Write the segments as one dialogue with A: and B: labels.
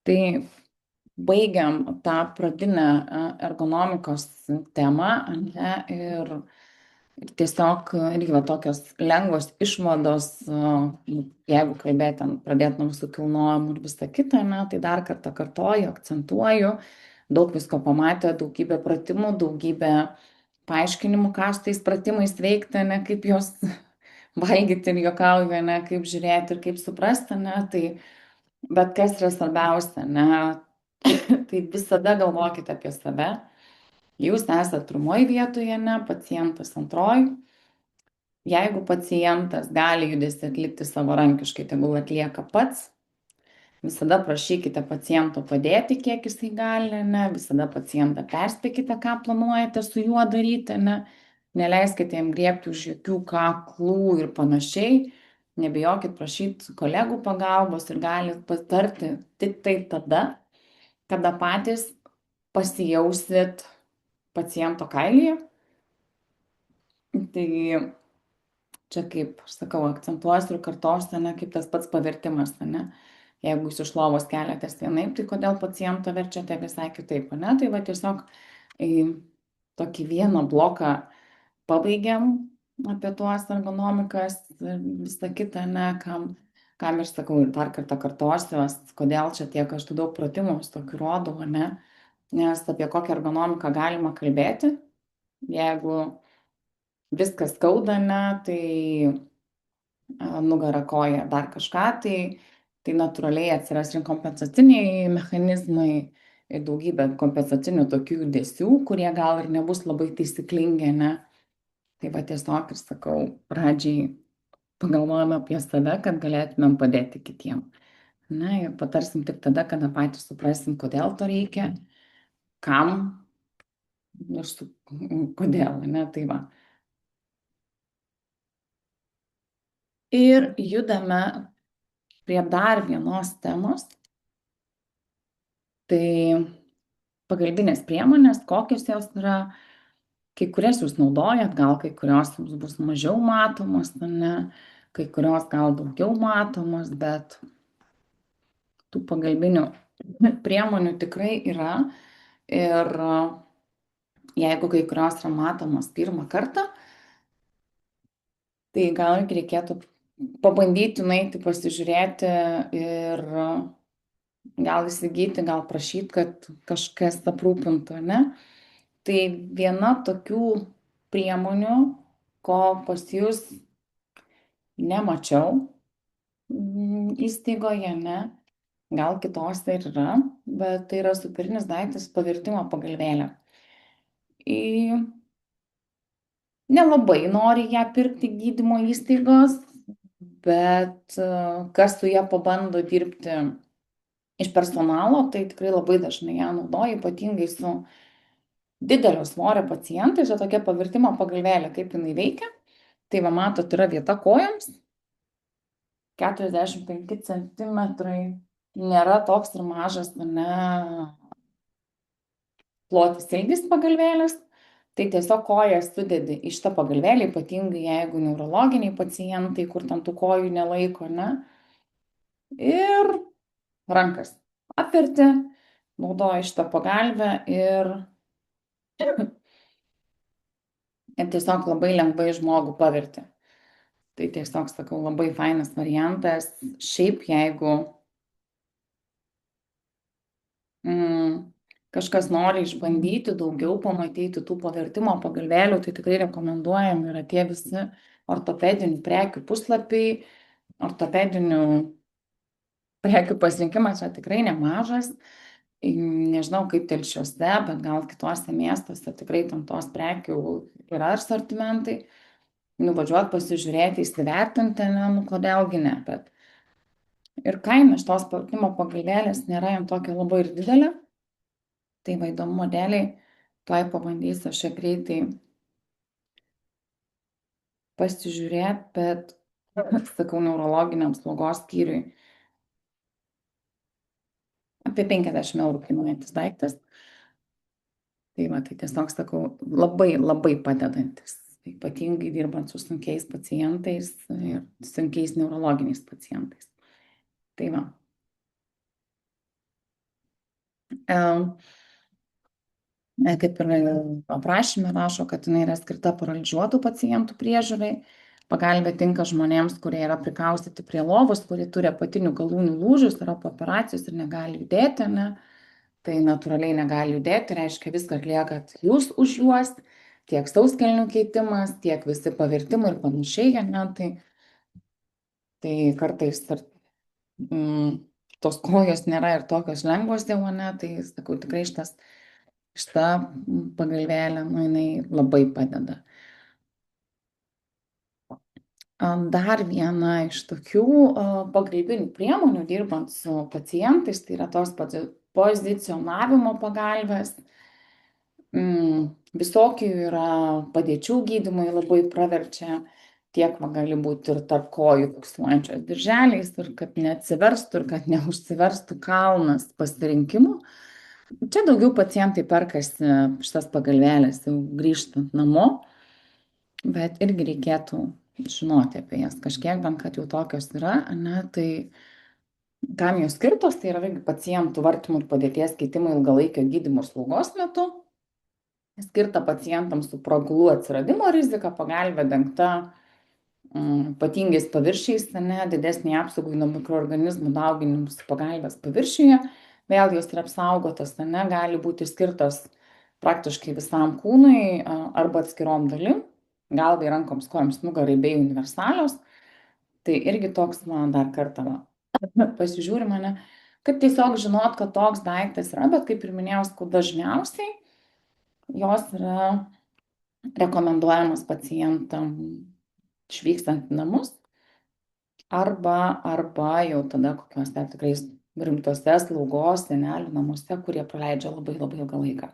A: Tai baigiam tą pradinę ergonomikos temą, ane, ir tiesiog irgi va tokios lengvos išvados, jeigu pradėt nuo visų kilnojimų ir visa kita, ane, tai dar kartą kartoju, akcentuoju, daug visko pamatę, daugybę pratimų, daugybę paaiškinimų, ką su tais pratimais veikti, ane, kaip juos valgyti ir juokauju, ane, kaip žiūrėti ir kaip suprasti, ane, tai bet kas yra svarbiausia, ne, tai visada galvokite apie save. Jūs esate pirmoji vietoje, ne, pacientas antroji. Jeigu pacientas gali judesį atlikti savarankiškai, tegul atlieka pats. Visada prašykite paciento padėti, kiek jisai gali, ne, visada pacientą perspėkite, ką planuojate su juo daryti, ne, neleiskite jam griebti už jokių kaklų ir panašiai, nebijokit prašyti kolegų pagalbos ir galit patarti tik tai tada, kada patys pasijausit paciento kailyje. Tai čia kaip, aš sakau, akcentuosiu ir kartosiu, ne, kaip tas pats pavertimas, ne. Jeigu jūs iš lovos keliatės vienaip, tai kodėl pacientą verčiate visai kitaip, ne? Tai va tiesiog tokį vieną bloką pabaigiam apie tuos ergonomikas, visą kitą, ne, kam ir sakau, ir dar kartą kartosiu, kodėl čia tiek aš daug pratimų tokių rodau, ne? Nes apie kokią ergonomiką galima kalbėti, jeigu viskas skauda, ne, tai nugarą, koją, dar kažką, tai natūraliai atsiras ir kompensaciniai mechanizmai ir daugybė kompensacinių tokių judesių, kurie gal ir nebus labai taisyklingi, ne. Tai va tiesiog ir sakau, pradžiai pagalvojame apie save, kad galėtumėm padėti kitiem. Na ir patarsim tik tada, kada patys suprasim, kodėl to reikia, kam ir kodėl, ne, tai va. Ir judame prie dar vienos temos. Tai pagalbinės priemonės, kokios jos yra, kai kurias jūs naudojat, gal kai kurios jums bus mažiau matomos, ne, kai kurios gal daugiau matomos, bet tų pagalbinių priemonių tikrai yra. Ir jeigu kai kurios yra matomos pirmą kartą, tai gal reikėtų pabandyti nueiti pasižiūrėti ir gal įsigyti, gal prašyti, kad kažkas aprūpintų, ne? Tai viena tokių priemonių, ko pas jūs nemačiau įstaigoje, ne? Gal kitose ir yra, bet tai yra superinis daiktas pavertimo pagalvėlė. Nelabai nori ją pirkti gydymo įstaigos, bet kas su ją pabando dirbti iš personalo, tai tikrai labai dažnai ją naudoja, ypatingai su didelio svorio pacientais, o tokia pavertimo pagalvėlė, kaip jinai veikia. Tai va matot, yra vieta kojoms, 45 cm, nėra toks ir mažas, ne, plotis ilgis pagalvėlės. Tai tiesiog kojas sudedi į šitą pagalvėlę, ypatingai jeigu neurologiniai pacientai, kur ten tų kojų nelaiko, ne. Ir rankas apverti, naudoji šitą pagalvę ir tiesiog labai lengvai žmogų paverti. Tai tiesiog sakau, labai fainas variantas. Šiaip jeigu kažkas nori išbandyti daugiau, pamatyti tų pavertimo pagalvėlių, tai tikrai rekomenduojam, yra tie visi ortopedinių prekių puslapiai, ortopedinių prekių pasirinkimas yra tikrai nemažas. Nežinau kaip telšiuose, bet gal kitose miestuose tikrai ten tos prekių yra asortimentai. Nuvažiuot, pasižiūrėti, įsivertinti, ne, nu kodėlgi ne, bet ir kaina šitos pavertimo pagalvėlės nėra jam tokia labai ir didelė. Tai va įdomu modeliai, tuoj pabandysiu aš čia greitai pasižiūrėti, bet sakau, neurologiniam slaugos skyriui apie 50 eurų kainuojantis daiktas. Tai va, tai tiesiog sakau, labai labai padedantis, ypatingai dirbant su sunkiais pacientais ir sunkiais neurologiniais pacientais. Tai va. Kaip ir aprašymė rašo, kad jinai yra skirta paralyžiuotų pacientų priežiūrai. Pagalbė tinka žmonėms, kurie yra prikaustyti prie lovos, kurie turi apatinių galūnių lūžius, yra po operacijos ir negali judėti, ne? Tai natūraliai negali judėti, reiškia viską atliekat jūs už juos, tiek sauskelnių keitimas, tiek visi pavertimai ir panašiai, ne? Tai kartais ir, mm, tos kojos nėra ir tokios lengvos jau, ne? Tai sakau, tikrai šita pagalvėlė, nu, jinai labai padeda. Dar viena iš tokių pagalbinių priemonių dirbant su pacientais, tai yra tos pozicionavimo pagalbės. Visokių yra padėčių gydymai labai praverčia, tiek gali būti ir tarp kojų fiksuojančios dirželiais, ir kad neatsiverstų, ir kad neužsiverstų kalnas pasirinkimų. Čia daugiau pacientai perkasi šitas pagalvėlės jau grįžtant namo, bet irgi reikėtų žinoti apie jas kažkiek, bent kad jau tokios yra, ne, tai kam jos skirtos, tai yra irgi pacientų vartymų ir padėties keitimo ilgalaikio gydymo ir slaugos metu, skirta pacientams su pragulų atsiradimo rizika, pagalbė dengta ypatingais paviršiais, ne, didesnį apsaugai nuo mikroorganizmų dauginimus pagalbės paviršiuje, vėl jos yra apsaugotos, ne, gali būti skirtos praktiškai visam kūnui arba atskirom dalim, galvai, rankoms, kojoms, nugarai bei universalios. Tai irgi toks, man dar kartą pasižiūrim, ne, kad tiesiog žinot, kad toks daiktas yra, bet kaip ir minėjau, dažniausiai jos yra rekomenduojamas pacientam išvykstant į namus arba jau tada kokiuose tikrai rimtose slaugos senelių namuose, kurie praleidžia labai labai ilgą laiką.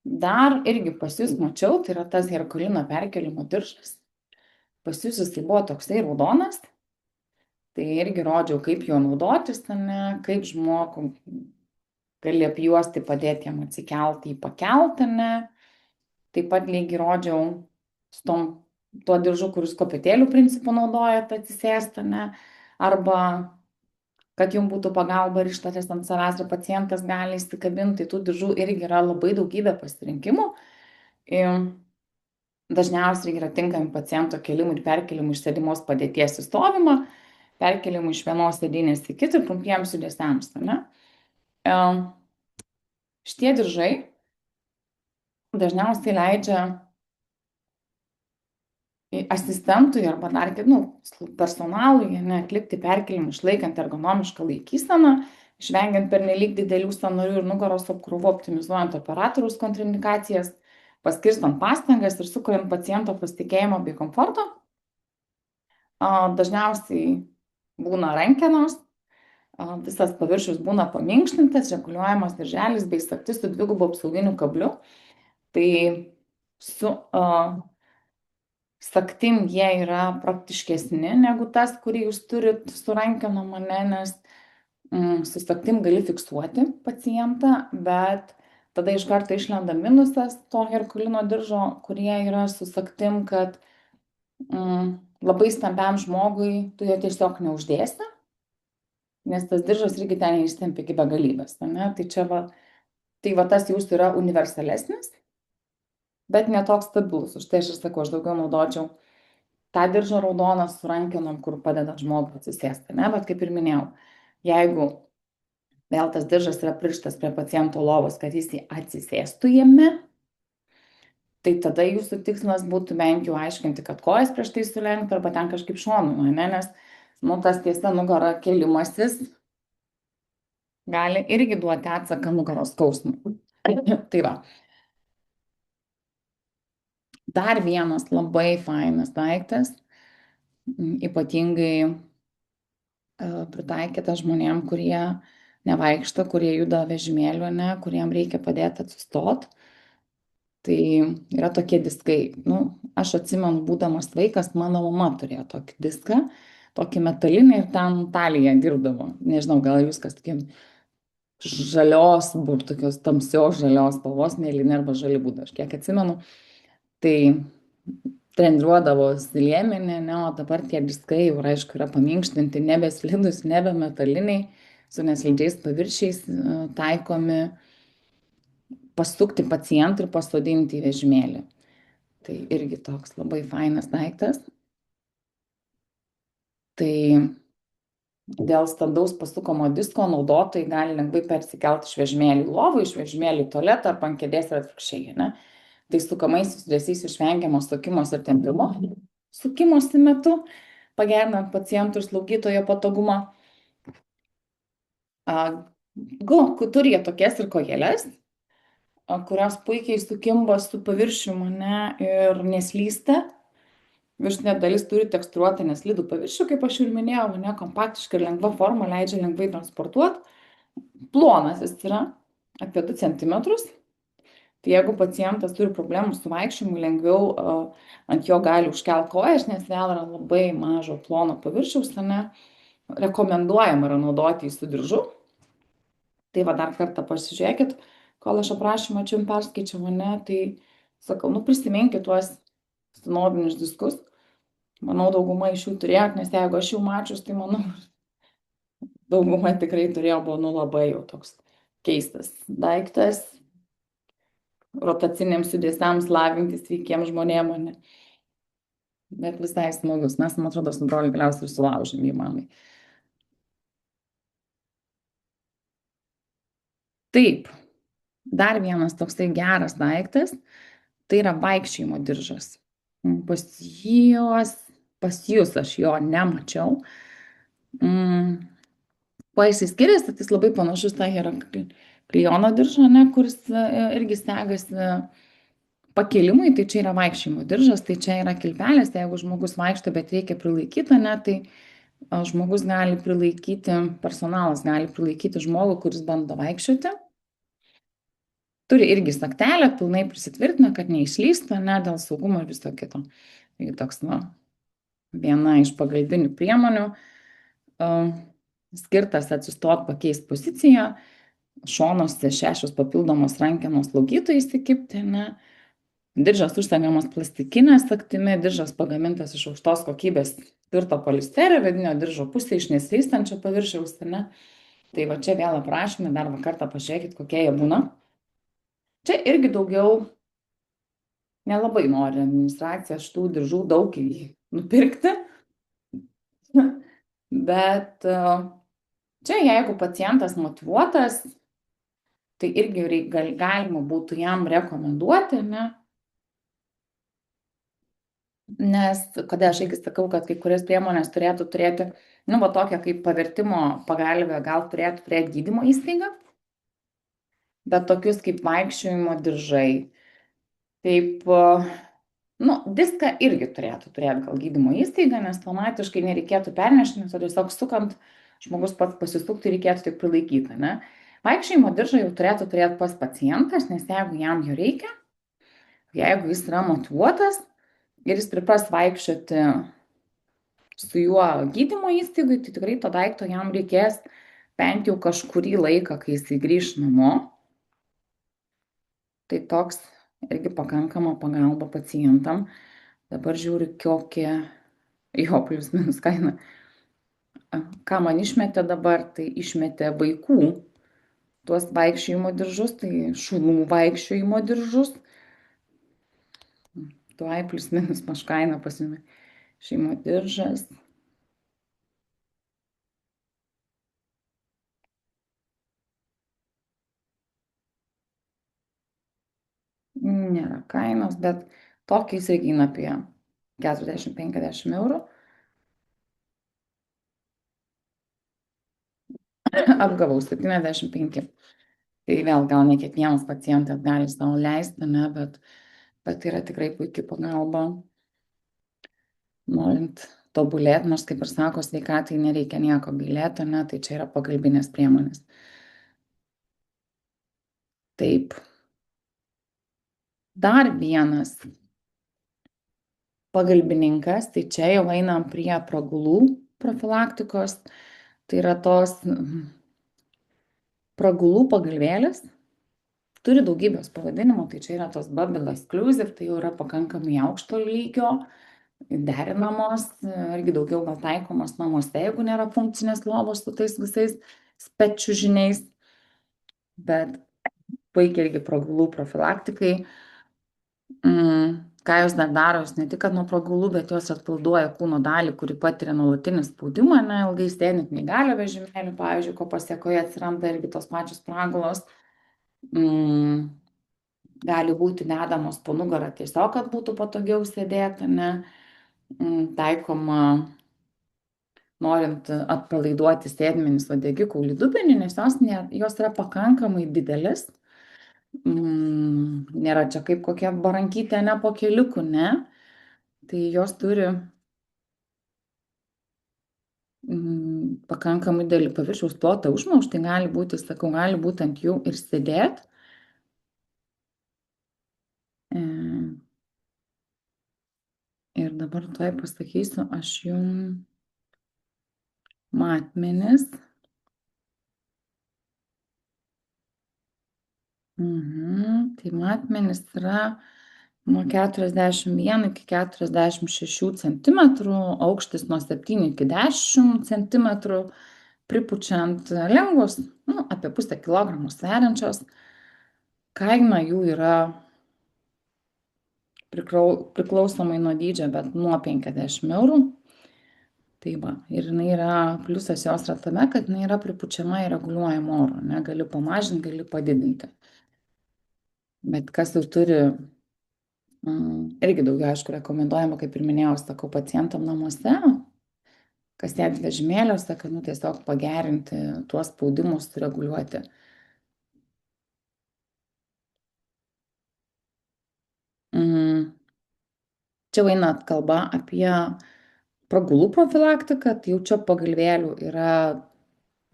A: Dar irgi pas jūs mačiau, tai yra tas herkulino perkelimo diržas. Pas jūs jisai buvo toksai raudonas, tai irgi rodžiau, kaip juo naudotis, ne, kaip žmogų gali apjuosti, padėti jam atsikelti, jį pakelti, ne. Taip pat lygiai rodžiau su tuo diržu, kuris kopėtėlių principų naudojat atsisėsti, ne, arba kad jums būtų pagalba rištatės ant savęs ir pacientas gali įsikabinti, tai tų diržų irgi yra labai daugybė pasirinkimų. Dažniausiai yra tinkami paciento kelimui ir perkelimui iš sėdimos padėties į stovimą, perkelimui iš vienos sėdynės į kitą trumpiems judesiams, ne. Šitie diržai dažniausiai leidžia asistentui arba dar personalui atlikti perkelimą išlaikant ergonomišką laikyseną, išvengiant pernelyg didelių sąnarių ir nugaros apkrovų, optimizuojant operatoriaus kontraindikacijas, paskirstant pastangas ir sukuriant paciento pasitikėjimą bei komfortą. Dažniausiai būna rankenos, visas paviršius būna paminkštintas, reguliuojamas dirželis bei sagtis su dvigubu apsauginiu kabliu. Tai su sagtim jie yra praktiškesni negu tas, kurį jūs turit su rankenom, nes su sagtim gali fiksuoti pacientą, bet tada iš karto išlenda minusas to herkulino diržo, kurie yra su sagtim, kad labai stambiam žmogui tu jo tiesiog neuždėsi, nes tas diržas irgi ten ištempia iki begalybės, ne? Tai čia tas jūsų yra universalesnis, bet netoks stabilus. Už tai aš ir sakau, aš daugiau naudočiau tą diržą raudoną su rankenom, kur padeda žmogui atsisėsti, ne? Bet kaip ir minėjau, jeigu vėl tas diržas yra pririštas prie paciento lovos, kad jis atsisėstų jame, tai tada jūsų tikslas būtų bent jau aiškinti, kad kojas prieš tai sulenkti arba ten kažkaip šonu, ne? Nes tas tiesia nugara kėlimasis gali irgi duoti atsaką nugaros skausmui. Tai va. Dar vienas labai fainas daiktas, ypatingai pritaikytas žmonėm, kurie nevaikšto, kurie juda vežimėliu, kuriem reikia padėti atsistot. Tai yra tokie diskai. Aš atsimenu, būdamas vaikas, mano mama turėjo tokį diską, tokį metalinį ir ten talija dirbdavo. Nežinau, gal jūs kas tokie žalios, tokios tamsios žalios spalvos, mėlyni arba žali būdavo, aš kiek atsimenu. Tai treniruodavosi liemenį, ne, o dabar tie diskai jau, aišku, yra paminkštinti, nebe slidus, nebe metaliniai, su neslidžiais paviršiais taikomi pasukti pacientą ir pasodinti į vežimėlį. Tai irgi toks labai fainas daiktas. Tai dėl standaus pasukomo disko naudotojai gali lengvai persikelti iš vežimėlį į lovą, iš vežimėlį į tualetą ar ant kėdės ir atvirkščiai. Ne? Tai sukamaisiais judesiais išvengiamos sukimos ir tempimo sukimosi metu, pagerinant pacientų ir slaugytojo patogumą. Turi jie tokias ir kojeles, kurios puikiai sukimba su paviršiumi, ne, ir neslysta. Viršutinė dalis turi tekstūruotą neslidų paviršių, kaip aš jau ir minėjau, ne, kompaktiška ir lengva forma leidžia lengvai transportuoti. Plonas jis yra apie 2 cm. Tai jeigu pacientas turi problemų su vaikščiojimu, lengviau ant jo gali užkelti kojas, nes vėl yra labai mažo plono paviršiaus, ne, rekomenduojama yra naudoti jį su diržu. Tai va dar kartą pasižiūrėkit, kol aš aprašymą čia jums perskaičiau, ne, tai sakau, prisiminkit tuos sinodinius diskus. Manau, dauguma iš jų turėjot, nes jeigu aš jau mačius, tai manau, dauguma tikrai turėjo, buvo labai jau toks keistas daiktas, rotaciniams judesiams lavinti sveikiems žmonėms, ne. Bet visai smagus. Mes, man atrodo, su broliu galiausiai sulaužėm jį mamai. Taip, dar vienas toksai geras daiktas, tai yra vaikščiojimo diržas. Pas jūs aš jo nemačiau. Kuo jisai skiriasi, tai jis labai panašus tą Heraklijono diržą, ne, kuris irgi segasi pakilimui, tai čia yra vaikščiojimo diržas, tai čia yra kilpelės, tai jeigu žmogus vaikšto, bet reikia prilaikyti, ne, tai žmogus gali prilaikyti, personalas gali prilaikyti žmogų, kuris bando vaikščioti. Turi irgi saktelę, pilnai prisitvirtina, kad neišlystų, ne, dėl saugumo ir viso kito. Tai toks, viena iš pagalbinių priemonių, skirtas atsistot, pakeisti poziciją, šonuose 6 papildomos rankenos slaugytojai įsikibti, ne. Diržas užsegamas plastikinė sagtimi, diržas pagamintas iš aukštos kokybės tvirto polisterio, vidinio diržo pusė iš neslystančio paviršiaus, ne. Tai va čia vėl aprašymai, dar kartą pažiūrėkit, kokie jie būna. Čia irgi daugiau nelabai nori administracija šitų diržų daug nupirkti, bet čia jeigu pacientas motyvuotas, tai irgi galima būtų jam rekomenduoti, ne? Nes, kodėl aš irgi sakau, kad kai kurias priemonės turėtų turėti, va tokią kaip pavertimo pagalbę, gal turėtų turėti gydymo įstaigą, bet tokius kaip vaikščiojimo diržai, taip, diską irgi turėtų turėti gal gydymo įstaiga, nes automatiškai nereikėtų pernešti, nes tiesiog sukant, žmogus pats pasisukti reikėtų tik prilaikyti, ne? Vaikščiojimo diržą jau turėtų turėti pas pacientas, nes jeigu jam jo reikia, jeigu jis yra motyvuotas ir jis pripras vaikščioti su juo gydymo įstaigui, tai tikrai to daikto jam reikės bent jau kažkurį laiką, kai jis grįš namo. Tai toks irgi pakankama pagalba pacientam. Dabar žiūriu, kokia jo plius minus kaina. Ką man išmetė dabar, tai išmetė vaikų tuos vaikščiojimo diržus, tai šunų vaikščiojimo diržus. Tuoj plius minus maž kaina pasimė. Šeimo diržas. Nėra kainos, bet tokiais irgi eina apie 40-50 eurų. Apgavau 75. Tai vėl gal ne kiekvienas pacientas gali savo leisti, ne, bet tai yra tikrai puikiai pagalba, norint tobulėti, nors kaip ir sako, sveikatai nereikia nieko gailėti, ne, tai čia yra pagalbinės priemonės. Taip. Dar vienas pagalbininkas, tai čia jau einam prie pragulų profilaktikos, tai yra tos pragulų pagalvėlės, Turi daugybės pavadinimų, tai čia yra tos Bubble Exclusive, tai jau yra pakankamai aukšto lygio, derinamos, irgi daugiau gal taikomos namuose, jeigu nėra funkcinės lovos su tais visais speččiužiniais, bet puikiai irgi pragulų profilaktikai. Ką jos dar daro, jos ne tik, kad nuo pragulų, bet jos atpalduoja kūno dalį, kuri patiria nuolatinį spaudimą, ne, ilgai sėdint neįgalio vežimėlį, pavyzdžiui, ko pasiekoje atsiranda irgi tos pačios pragulos. Mm, gali būti dedamos po nugarą tiesiog, kad būtų patogiau sėdėti, ne. Taikoma, norint atpalaiduoti sėdmenis, uodegikaulį, dubenį, nes jos yra pakankamai didelis. Nėra čia kaip kokia barankytė, ne po keliukų, ne. Tai jos turi pakankamai didelį paviršiaus plotą užmauš, tai gali būti, sakau, gali būti ant jų ir sėdėt. Ir dabar tuoj pasakysiu aš jum matmenis. Tai matmenys yra nuo 41 iki 46 cm, aukštis nuo 7 iki 10 cm, pripučiant lengvos, apie pusę kilogramo sveriančios. Kaina jų yra priklausomai nuo dydžio, bet nuo 50 eurų. Tai va, ir jinai yra, pliusas jos yra tame, kad jinai yra pripučiama ir reguliuojama oro, ne, gali pamažinti, gali padidinti. Bet kas jau turi, irgi daugiau, aišku, rekomenduojama, kaip ir minėjau, sakau, pacientam namuose, kas sėdi vežimėliuose, kad tiesiog pagerinti tuos spaudimus, sureguliuoti. Čia eina kalba apie pragulų profilaktiką, tai jau čia pagalvėlių yra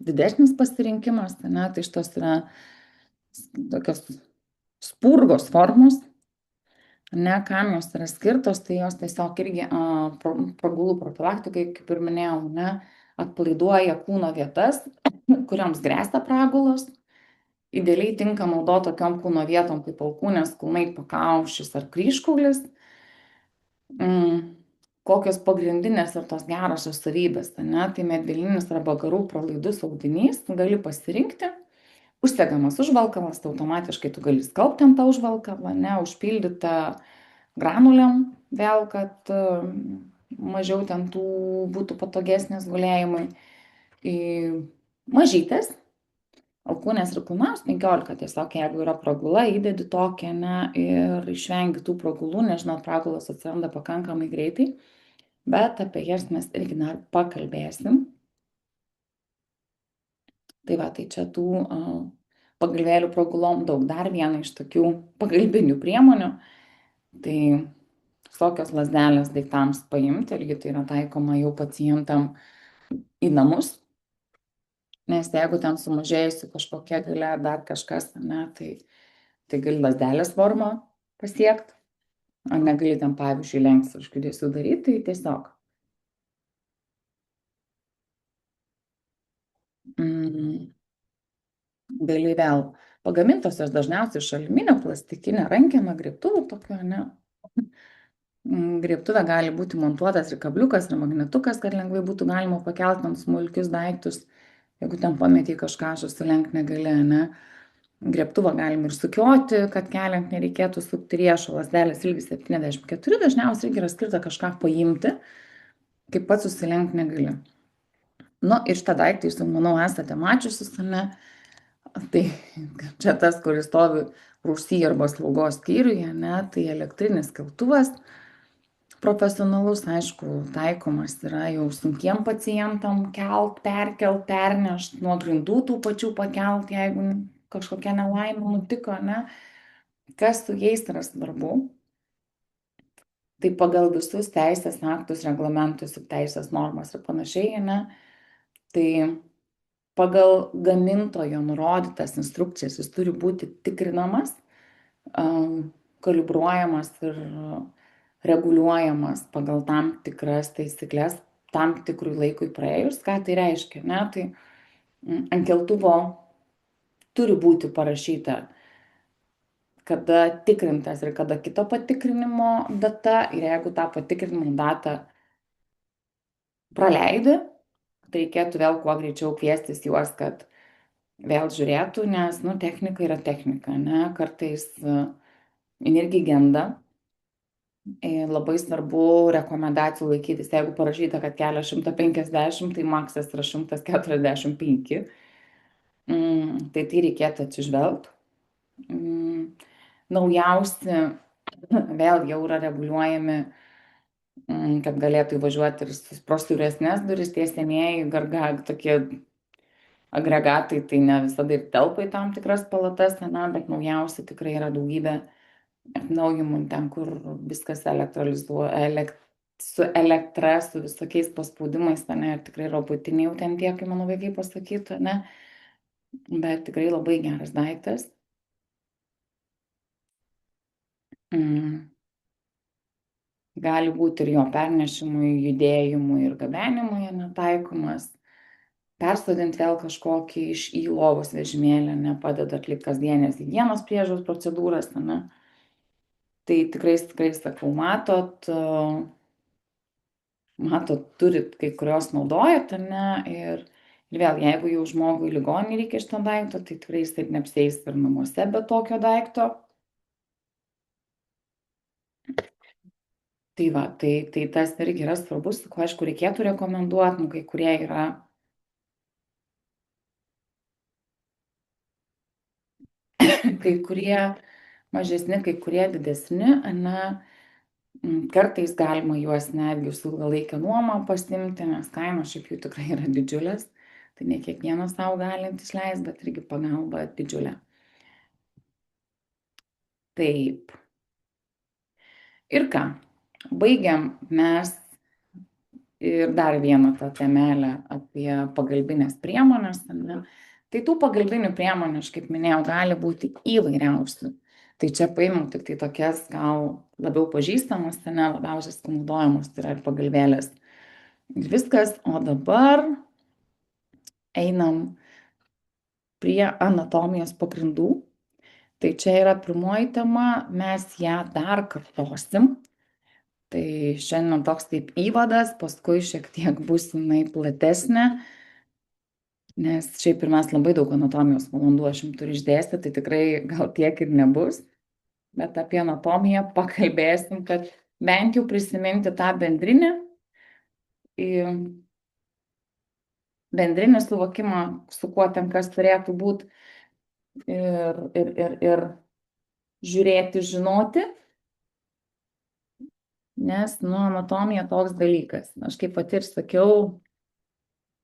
A: didesnis pasirinkimas, ne, tai šitos yra tokios spurgos formos, ne, kam jos yra skirtos, tai jos tiesiog irgi pragulų profilaktikai, kaip ir minėjau, ne, atpalaiduoja kūno vietas, kuriams grėsia pragulos. Idealiai tinka naudoti tokiom kūno vietom kaip alkūnės, kulnai, pakaušis ar kryžkaulis. Kokios pagrindinės ir tos gerosios savybės, ne? Tai medvilninis arba garų pralaidus audinys, gali pasirinkti, užsegamas užvalkalas, tai automatiškai tu gali skalbti ant tą užvalkalą, ne, užpildytą granulėm, vėl, kad mažiau ten tų būtų patogesnės gulėjimui. Mažytės, alkūnės ir kulnams 15, tiesiog jeigu yra pragula, įdedi tokią, ne, ir išvengi tų pragulų, nežinot, pragulos atsiranda pakankamai greitai, bet apie jas mes irgi dar pakalbėsim. Tai va, tai čia tų pagalvėlių pragulom daug. Dar viena iš tokių pagalbinių priemonių, tai tokios lazdelės daiktams paimti, irgi tai yra taikoma jau pacientam į namus, nes jeigu ten sumažėjusi kažkokia galia, dar kažkas, ne, tai gali lazdelės formą pasiekti, ar negali ten, pavyzdžiui, lenks už judesių daryti, tai tiesiog. Gali vėl pagamintos jos dažniausiai iš aliuminio, plastikinė rankena, griebtuvų tokio, ne. Griebtuvė gali būti montuotas ir kabliukas, ir magnetukas, kad lengvai būtų galima pakelti ant smulkius daiktus, jeigu ten pametei kažką, susilenkt negali, ne. Griebtuvą galim ir sukioti, kad keliant nereikėtų sukti riešo, lazdelės ilgis 74, dažniausiai irgi yra skirta kažką paimti, kaip pats susilenkt negali. Ir šitą daiktą jūs, manau, esate mačiusius, ne? Tai čia tas, kuris stovi rūsy arba slaugos skyriuje, ne, tai elektrinis keltuvas profesionalus, aišku, taikomas yra jau sunkiem pacientam kelt, perkelt, pernešt, nuo grindų tų pačių pakelt, jeigu kažkokia nelaimė nutiko, ne. Kas su jais yra svarbu? Tai pagal visus teisės aktus, reglamentus ir teisės normas ir panašiai, ne, tai pagal gamintojo nurodytas instrukcijas jis turi būti tikrinamas, kalibruojamas ir reguliuojamas pagal tam tikras taisykles tam tikrui laikui praėjus. Ką tai reiškia, ne? Tai ant keltuvo turi būti parašyta kada tikrintas ir kada kito patikrinimo data. Ir jeigu tą patikrinimo datą praleidi, tai reikėtų vėl kuo greičiau kviestis juos, kad vėl žiūrėtų, nes, nu, technika yra technika, ne? Kartais jin irgi genda. Labai svarbu rekomendacijų laikytis. Jeigu parašyta, kad kelia 150, tai maksas yra 145. Tai reikėtų atsižvelgti. Naujausi vėl jau yra reguliuojami, kad galėtų įvažiuoti ir pro siauresnes duris. Tie senieji tokie agregatai, tai ne visada ir telpa į tam tikras palatas, na, bet naujausi tikrai yra daugybė atnaujimų ten, kur viskas su elektra, su visokiais paspaudimais, ne, ir tikrai robotiniai jau ten tie, kai mano vaikai pasakytų, ne, bet tikrai labai geras daiktas. Gali būti ir jo pernešimui, judėjimui ir gabenimui netaikomas. Persodinti vėl kažkokį iš į lovos vežimėlį, nepadeda atlikti kasdienės higienos priežiūros procedūras, ne. Tai tikrai sakau, matot, turit kai kurios naudojat, ne, ir vėl, jeigu jau žmogui ligoninei reikia šito daikto, tai tikrai jis taip neapsieis ir namuose be tokio daikto. Tai va, tai tas irgi yra svarbus, ko aišku reikėtų rekomenduoti, kai kurie yra kai kurie mažesni, kai kurie didesni, ne, kartais galima juos netgi su ilgalaikė nuoma pasimti, nes kainos šiaip jų tikrai yra didžiulės, tai ne kiekvienas savo galintis leis, bet irgi pagalba didžiulė. Taip. Ir ką, baigiam mes ir dar vieną tą temelę apie pagalbinės priemonės, ne. Tai tų pagalbinių priemonių, aš kaip minėjau, gali būti įvairiausių. Tai čia paimam tik tai tokias gal labiau pažįstamas, ne, labiausiai naudojamos, tai yra ir pagalvėlės. Ir viskas, o dabar einam prie anatomijos pagrindų. Tai čia yra pirmoji tema, mes ją dar kartosim. Tai šiandien toks kaip įvadas, paskui šiek tiek bus jinai platesnė. Nes šiaip ir mes labai daug anatomijos valandų aš jums turiu išdėstyti, tai tikrai gal tiek ir nebus. Bet apie anatomiją pakalbėsim, kad bent jau prisiminti tą bendrinį suvokimą, su kuo ten kas turėtų būti ir žiūrėti, žinoti. Nes, nu, anatomija toks dalykas. Aš kaip pati ir sakiau,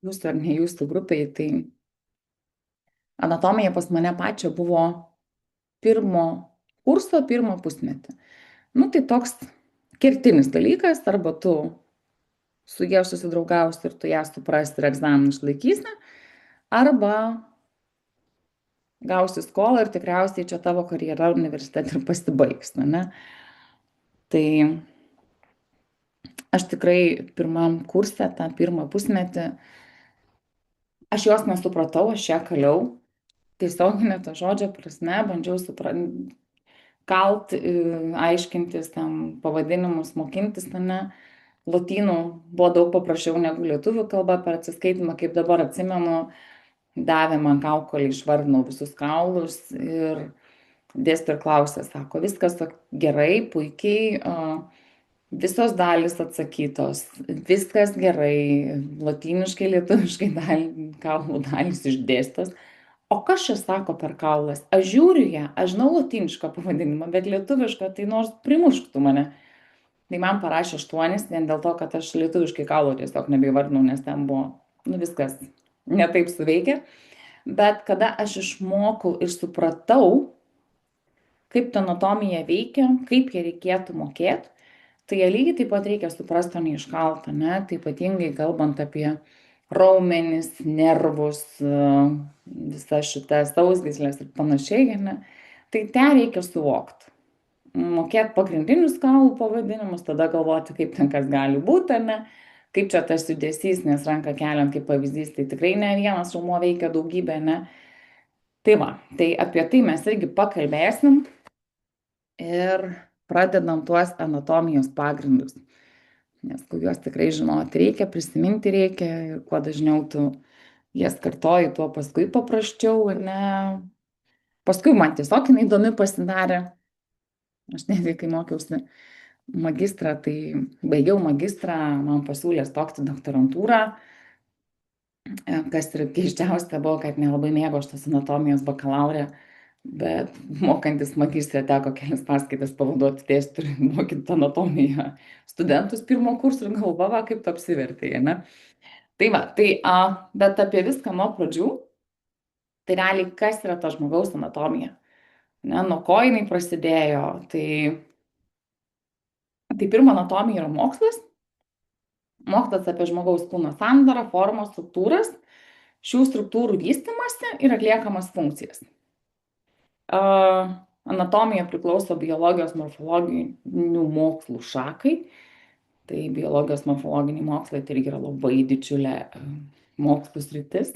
A: jūsų ar ne jūsų grupiai, tai anatomija pas mane pačia buvo pirmo kurso, pirmą pusmetį. Nu, tai toks kertinis dalykas, arba tu su jie susidraugausi ir tu ją suprasti ir egzaminų išlaikysi, arba gausi skolą ir tikriausiai čia tavo karjera universitete ir pasibaigs, ne? Tai aš tikrai pirmam kurse, tą pirmą pusmetį, aš jos nesupratau, aš ją kaliau, tiesioginė to žodžio prasme, bandžiau kalt, aiškintis tam pavadinimus, mokintis, ne. Lotynų buvo daug paprasčiau negu lietuvių kalba per atsiskaitimą, kaip dabar atsimenu, davė man kaukolį, išvardinau visus kaulus ir dėstytoja klausė, sako, viskas gerai, puikiai, visos dalys atsakytos, viskas gerai, lotyniškai, lietuviškai kaulų dalys išdėstos. O kas čia sako per kaulas? Aš žiūriu ją, aš žinau lotynišką pavadinimą, bet lietuvišką tai nors primušktų mane. Tai man parašė 8, vien dėl to, kad aš lietuviškai kaulo tiesiog nebeivardinau, nes ten buvo, nu, viskas netaip suveikia. Bet kada aš išmokau ir supratau, kaip ta anatomija veikia, kaip ją reikėtų mokėti, tai ją lygiai taip pat reikia suprasti, o neiškaltą, ne? Tai ypatingai kalbant apie raumenis, nervus, visas šitas sausgyslės ir panašiai, ne? Tai ten reikia suvokti. Mokėti pagrindinius kaulų pavadinimus, tada galvoti, kaip ten kas gali būti, ne? Kaip čia tas judesys, nes ranką keliant kaip pavyzdys, tai tikrai ne vienas raumuo veikia daugybę, ne? Tai va, tai apie tai mes irgi pakalbėsim. ir pradedam tuos anatomijos pagrindus, nes kuriuos tikrai žinoti reikia, prisiminti reikia ir kuo dažniau tu jas kartoji, tuo paskui paprasčiau, ar ne? Paskui man tiesiog jinai įdomi pasidarė. Aš netgi, kai mokiausi magistrą, tai baigiau magistrą, man pasiūlė stokti doktorantūrą. Kas ir keisčiausia buvo, kad nelabai mėgau šitos anatomijos bakalaurę, bet mokantis magistrė teko kelias paskaitas pavaduoti dėstytojui ir mokyti anatomiją studentus pirmo kurso ir galvava, kaip tu apsivertėjai, ne? Tai va, bet apie viską nuo pradžių, tai realiai kas yra ta žmogaus anatomija, ne, nuo ko jinai prasidėjo, tai pirma anatomija yra mokslas, mokslas apie žmogaus kūno sandarą, formą, struktūras, šių struktūrų vystimasi ir atliekamas funkcijas. Anatomija priklauso biologijos morfologinių mokslų šakai, tai biologijos morfologiniai mokslai tai irgi yra labai didžiulė mokslų sritis.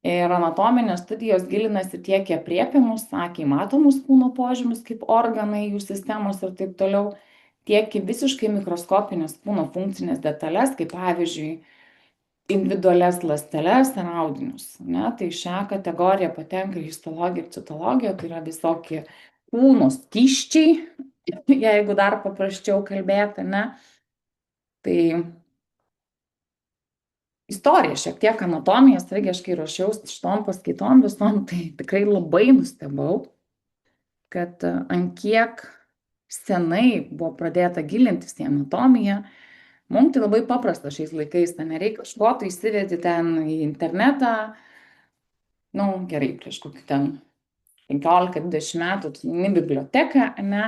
A: Ir anatominės studijos gilinasi tiek į aprėpiamus, akiai matomus kūno požymius, kaip organai, jų sistemos ir taip toliau, tiek į visiškai mikroskopinės kūno funkcinės detalės, kaip pavyzdžiui, individualias ląsteles ar audinius. Ne? Tai šią kategoriją patenka histologija ir citologija, tai yra visokie kūno skysčiai, jeigu dar paprasčiau kalbėti, ne? Tai istorija, šiek tiek anatomijos, irgi aš kai ruošiausi šitom paskaitom visom, tai tikrai labai nustebau, kad ant kiek senai buvo pradėta gilintis į anatomiją. Mums tai labai paprasta šiais laikais, tai nereikia kažko, tu įsivedi ten į internetą, gerai, prieš kokį ten 15-20 metų, tu į biblioteką, ne,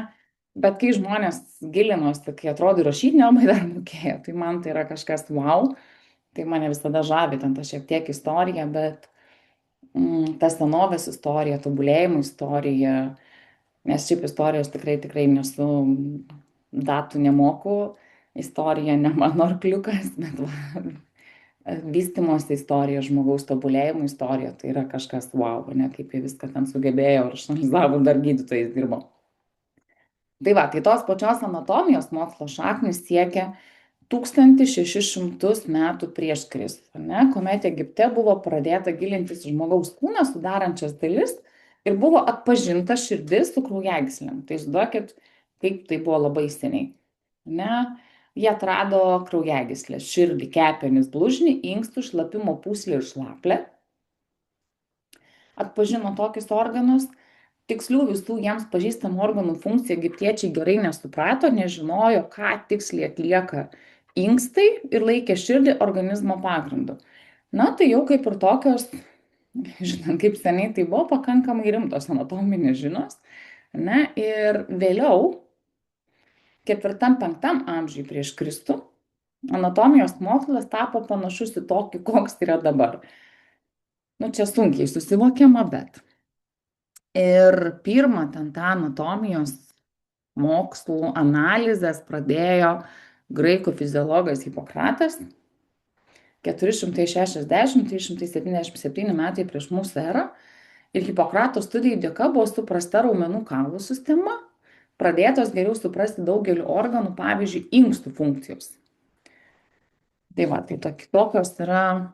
A: bet kai žmonės gilinosi, kai atrodo rašyti nelabai dar mokėjo, tai man tai yra kažkas wow, tai mane visada žavi ten ta šiek tiek istorija, bet ta senovės istorija, tobulėjimo istorija, nes šiaip istorijos tikrai nesu, datų nemoku, istorija ne mano arkliukas, bet vystimosi istorija, žmogaus tobulėjimo istorija, tai yra kažkas wow, ne, kaip jie viską ten sugebėjo ir išanalizavo, dar gydytojais dirbo. Tai va, tai tos pačios anatomijos mokslo šaknis siekia 1600 metų prieš Kristų, ne, kuomet Egipte buvo pradėta gilintis į žmogaus kūną sudarančias dalis ir buvo atpažinta širdis su kraujagyslėm. Tai įsivaizduokit, kaip tai buvo labai seniai. Ne, jie atrado kraujagyslę, širdį, kepenis, blužnį, inkstų, šlapimo pūslę ir šlaplę. Atpažino tokius organus. Tikslių visų jiems pažįstamų organų funkciją egiptiečiai gerai nesuprato, nežinojo, ką tiksliai atlieka inkstai ir laikė širdį organizmo pagrindu. Na, tai jau kaip ir tokios, žinant, kaip seniai tai buvo, pakankamai rimtos anatominės žinios. Ne, ir vėliau, 4-5 amžiui prieš Kristų, anatomijos mokslas tapo panašus į tokį, koks yra dabar. Čia sunkiai susivokiama, bet. Ir pirmą ten tą anatomijos mokslų analizės pradėjo graikų fiziologas Hipokratas 460-377 metai prieš mūsų erą. Ir Hipokrato studijų dėka buvo suprasta raumenų kaulų sistema, pradėtos geriau suprasti daugelį organų, pavyzdžiui, inkstų funkcijos. Tai va, tai tokios yra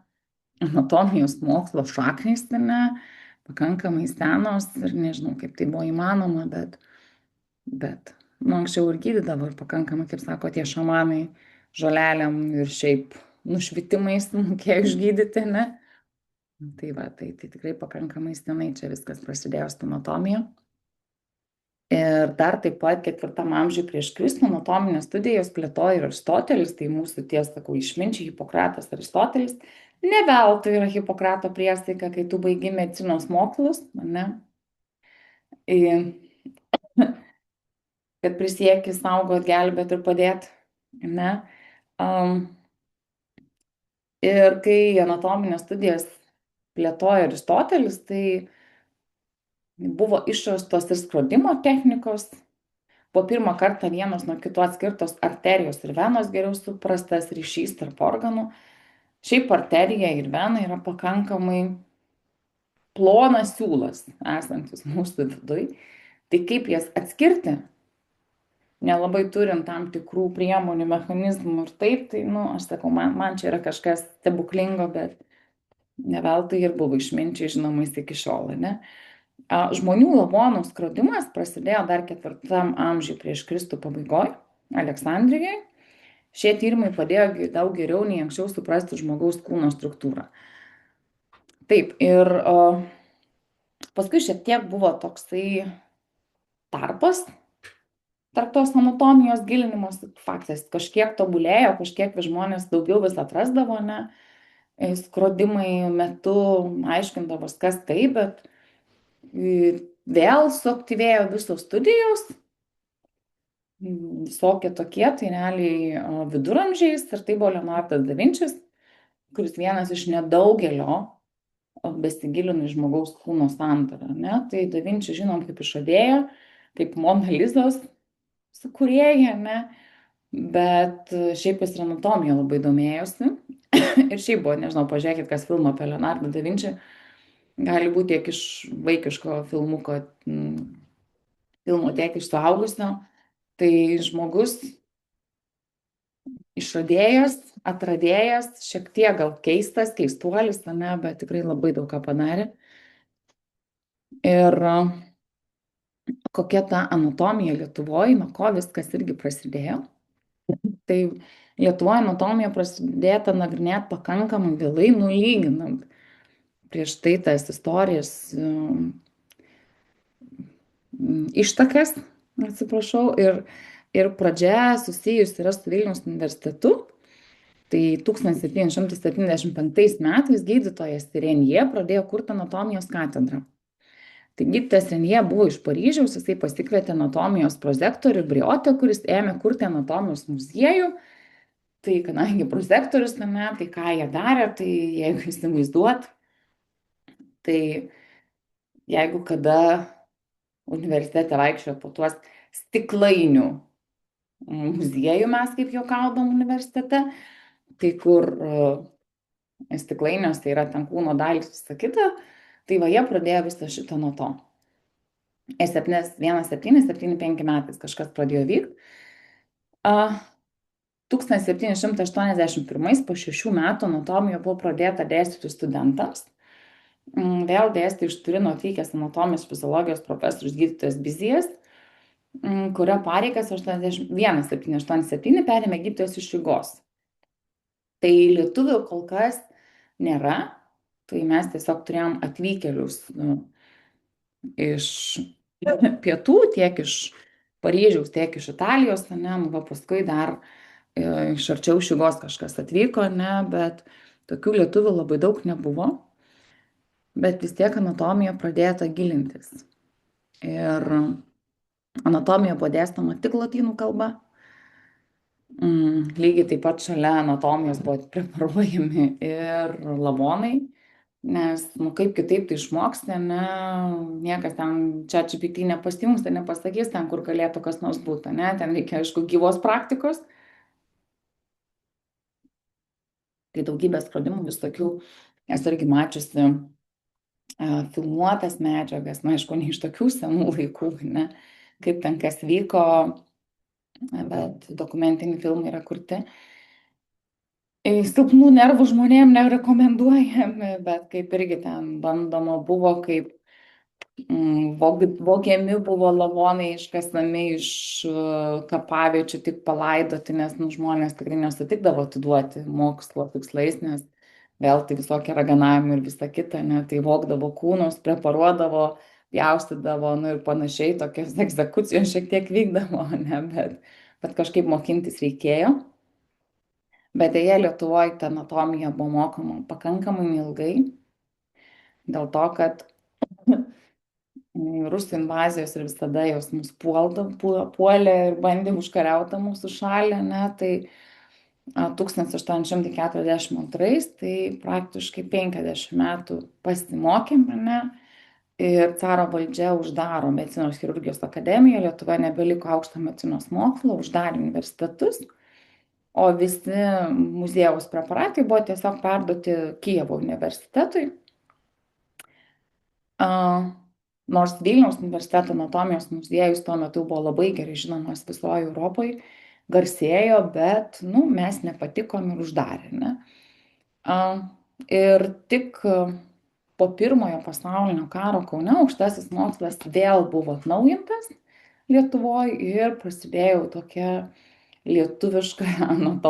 A: anatomijos mokslo šaknys, ne, pakankamai senos ir nežinau, kaip tai buvo įmanoma, bet anksčiau ir gydydavo ir pakankamai, kaip sako, tie šamanai žolelėm ir šiaip nušvitimais mokėjo išgydyti, ne? Tai va, tai tikrai pakankamai senai čia viskas prasidėjo su anatomija. Ir dar taip pat 4 amžiui prieš Kristų anatominės studijas plėtojo ir Aristotelis, tai mūsų sakau, išminčiai Hipokratas, Aristotelis. Ne veltui yra Hipokrato priesaika, kai tu baigi medicinos mokslus, ne? Kad prisieki saugot, gelbėt ir padėt, ne? Ir kai anatominės studijas plėtojo Aristotelis, tai buvo išrastos ir skrodimo technikos, po pirmą kartą vienos nuo kitų atskirtos arterijos ir venos, geriau suprastas ryšys tarp organų. Šiaip arterija ir vena yra pakankamai plonas siūlas esantis mūsų viduj. Tai kaip jas atskirti, nelabai turint tam tikrų priemonių, mechanizmų ir taip, tai, nu, aš sakau, man čia yra kažkas stebuklingo, bet ne veltui ir buvo išminčiai žinomais iki šiol, ne? Žmonių lavonų skrodimas prasidėjo dar 4 amžiuje prieš Kristų pabaigoje, Aleksandrijoje. Šie tyrimai padėjo daug geriau nei anksčiau suprasti žmogaus kūno struktūrą. Taip, ir paskui šiek tiek buvo toksai tarpas tarp tos anatomijos gilinimosi. Faktas, kažkiek tobulėjo, kažkiek žmonės daugiau vis atrasdavo, ne, skrodimai metu aiškindavos, kas tai, bet vėl suaktyvėjo visos studijos, visokie tokie, tai realiai viduramžiais, ir tai buvo Leonardas da Vinčis, kuris vienas iš nedaugelio besigilino į žmogaus kūno sandarą, ne? Tai Da Vinči žinom kaip išradėją, kaip Mona Lizos sukūrėja, ne? Bet šiaip jis ir anatomija labai domėjosi. Ir šiaip buvo, nežinau, pažiūrėkit, kas filmą apie Leonardą da Vinčį, gali būti tiek iš vaikiško filmuko, filmo, tiek iš suaugusio. Tai žmogus išradėjas, atradėjas, šiek tiek gal keistas, keistuolis, ne, bet tikrai labai daug ką padarė. Ir kokia ta anatomija Lietuvoje, nuo ko viskas irgi prasidėjo. Tai Lietuvoje anatomija prasidėta nagrinėti pakankamai vėlai, nulyginant prieš tai tas istorijas, ištakas, atsiprašau, ir pradžia susijusi yra su Vilniaus universitetu. Tai 1775 metais gydytojas Renjė pradėjo kurti anatomijos katedrą. Tai gydytojas Renjė buvo iš Paryžiaus, jisai pasikvietė anatomijos prorektorių Briotę, kuris ėmė kurti anatomijos muziejų. Tai kadangi prorektorius, ne, tai ką jie darė, tai jeigu įsivaizduot, tai jeigu kada universitete vaikščiojo po tuos stiklainių muziejų, mes kaip juokaudom universitete, tai kur stiklainios, tai yra ten kūno dalys, visą kitą, tai va jie pradėjo visą šitą nuo to. 1775 metais kažkas pradėjo vykti. 1781 po 6 metų anatomija buvo pradėta dėstyti studentams. Vėl dėstė iš Turino atvykęs anatomijos fiziologijos profesorius gydytojas Bizijas, kurio pareigas 1787 perėmė gydytojas iš Rygos. Tai lietuvių kol kas nėra, tai mes tiesiog turėjom atvykėlius iš pietų, tiek iš Paryžiaus, tiek iš Italijos, ne, nu, va, paskui dar iš arčiau Šygos kažkas atvyko, ne, bet tokių lietuvių labai daug nebuvo, bet vis tiek anatomija pradėta gilintis. Ir anatomija buvo dėstoma tik lotynų kalba. Lygiai taip pat šalia anatomijos buvo preparuojami ir lavonai, nes, nu, kaip kitaip tai išmoksti, ne, niekas ten ChatGPT nepasijungs, tai nepasakys ten, kur galėtų kas nors būti, ne, ten reikia, aišku, gyvos praktikos. Tai daugybės skrodimų visokių, esu irgi mačiusi filmuotas medžiagas, na, aišku, ne iš tokių senų laikų, ne, kaip ten kas vyko, bet dokumentiniai filmai yra kurti. Silpnų nervų žmonėm nerekomenduojami, bet kaip irgi ten bandoma buvo, kaip vogiami buvo lavonai iškasami iš kapaviečių tik palaidoti, nes nu, žmonės tikrai nesutikdavo atiduoti mokslo tikslais, nes vėl tai visokie raganavimai ir visa kita, ne, tai vogdavo kūnus, preparuodavo, pjaustydavo, nu ir panašiai, tokios egzekucijos šiek tiek vykdavo, ne, bet kažkaip mokintis reikėjo. Bet dėja Lietuvoje ta anatomija buvo mokoma pakankamai ilgai, dėl to, kad rusų invazijos ir visada jos mus puolė ir bandė užkariauti mūsų šalį, ne, tai 1842, tai praktiškai 50 metų pasimokėm, ne, ir caro valdžia uždaro medicinos chirurgijos akademiją, Lietuva nebeliko aukšto medicinos mokslo, uždarė universitetus, o visi muziejaus preparatai buvo tiesiog perduoti Kijevo universitetui. Nors Vilniaus universiteto anatomijos muziejus tuo metu buvo labai gerai žinomas visoje Europoje, garsėjo, bet, nu, mes nepatikom ir uždarė, ne? A, ir tik po pirmojo pasaulinio karo Kaune aukštasis mokslas vėl buvo atnaujintas Lietuvoje ir prasidėjo tokia lietuviška anatomija.